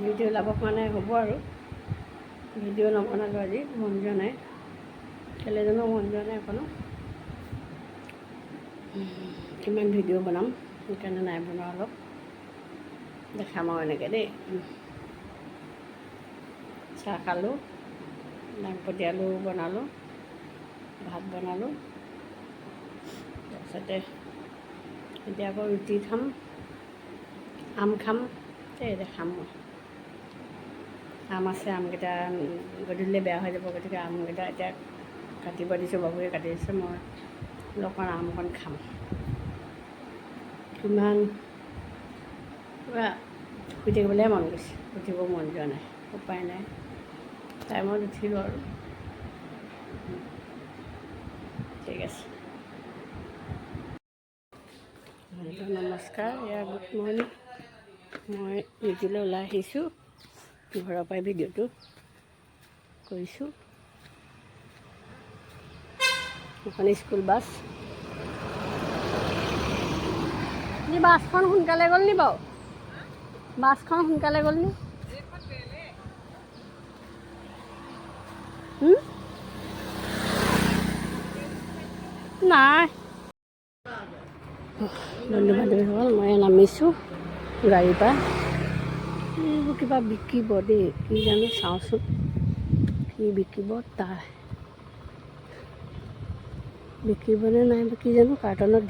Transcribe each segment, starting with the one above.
Video' ওলাব মানে হ'ব আৰু ভিডিঅ' নবনালোঁ আজি মন যোৱা নাই কেলৈ জানো মন যোৱা নাই অকণো কিমান ভিডিঅ' বনাম সেইকাৰণে নাই বনোৱা অলপ দেখাম আৰু এনেকৈ দেই চাহ খালোঁ দাংপতি আলু বনালোঁ ভাত বনালোঁ তাৰপিছতে এতিয়া আকৌ ৰুটি খাম আম খাম এই খাম মই আম আছে আমকেইটা গধূলিলৈ বেয়া হৈ যাব গতিকে আমকেইটা এতিয়া কাটিব দিছোঁ বাবুৱে কাটি দিছে মই অকণ আম অকণ খাম কিমান পুৰা শুই থাকিবলৈহে মন গৈছে উঠিব মন যোৱা নাই উপায় নাই টাইমত উঠিলোঁ আৰু ঠিক আছে নমস্কাৰ এয়া গুড মৰ্ণিং মই ডিউটিলৈ ওলাই আহিছোঁ ঘৰৰ পৰাই ভিডিঅ'টো কৰিছোঁ এখন স্কুল বাছ বাছখন সোনকালে গ'ল নি বাৰু বাছখন সোনকালে গ'ল নি নাই বন্ধু বান্ধৱীসকল মই নামিছোঁ গাড়ীৰ পৰা এইবোৰ কিবা বিকিব দেই কি জানো চাওঁচোন কি বিকিব তাৰ বিকিবনে নাই কি জানো কাৰ্টনত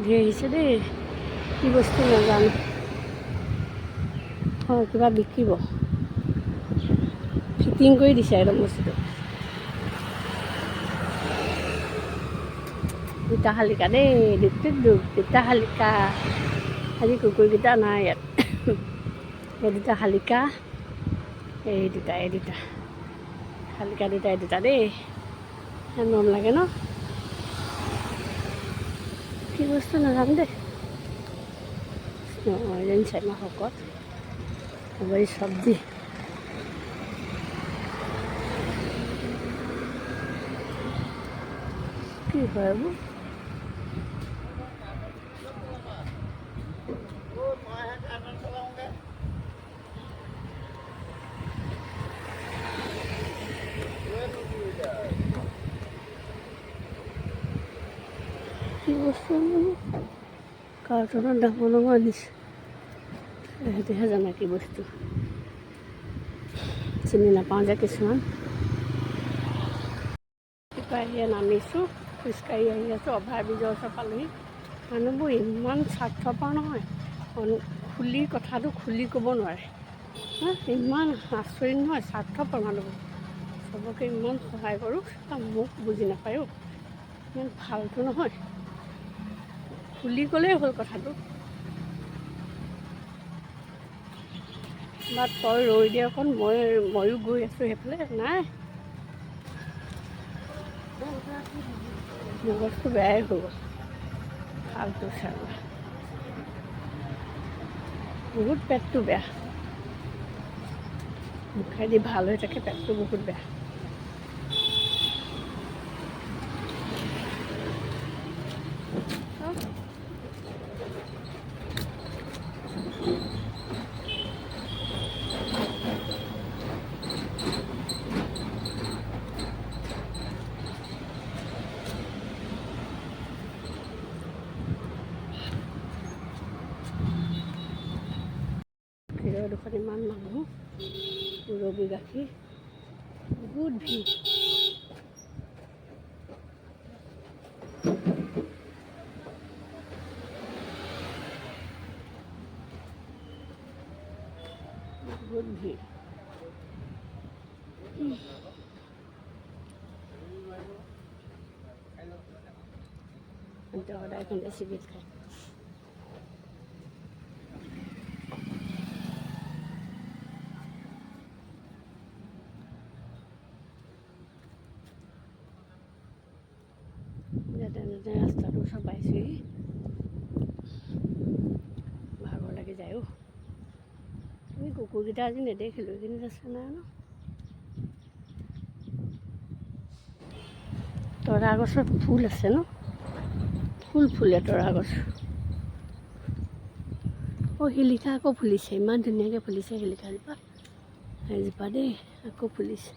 ধেৰ আহিছে দেই কি বস্তু নাজানো হয় কিবা বিকিব ফিটিং কৰি দিছে একদম বস্তুটো দুটা শালিকা দেই দুটা শালিকা আজি কুকুৰকেইটা নাই ইয়াত এই দুটা শালিকা এই দুটা শালিকা দুটা এই দুটা দেই মৰম লাগে ন কি বস্তু নাজানো দেই অৰেঞ্জ চাইমা শকত এই চব্জি কি হয় এইবোৰ কি বস্তু কাৰ্টুনৰ ডাঙৰ ডাঙৰ আনিছে সিহঁতেহে জানে কি বস্তু চিনি নাপাওঁ যে কিছুমান আহি নামিছোঁ খোজকাঢ়ি আহি আছোঁ অভাৰব্ৰিজৰ ওচৰ পালোহি মানুহবোৰ ইমান স্বাৰ্থপৰ নহয় খুলি কথাটো খুলি ক'ব নোৱাৰে ইমান আচৰিত নহয় স্বাৰ্থপৰ মানুহবোৰ চবকে ইমান সহায় কৰোঁ মোক বুজি নাপায়ো ইমান ফাল্টু নহয় খুলি ক'লেই হ'ল কথাটো বা তই ৰৈ দিয়া অকণ ময়ো গৈ আছোঁ সেইফালে নাই মগজটো বেয়াই হৈ গ'ল ফাল্টু চালা বহুত পেটটো বেয়া মুখেদি ভাল হৈ থাকে পেটটো বহুত বেয়া দোকান ইমান মানুহ ৰবি গাখীৰ বহুত ভিৰ বহুত ভিৰ সদায় খুন্দে চিবিল খায় তেনেতে ৰাস্তাটো ওচৰ পাইছোঁহি ভাগৰ লাগি যায়ো তুমি কুকুৰকেইটা আজি নেদেখিলোঁ এইখিনিত আছে নাই ন তৰা গছত ফুল আছে ন ফুলে তৰা গছ শিলিখা আকৌ ফুলিছে, ইমান ধুনীয়াকৈ ফুলিছে শিলিখাজোপা। সেইজোপা দেই আকৌ ফুলিছে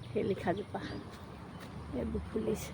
শিলিখাজোপা, এইবোৰ ফুলিছে।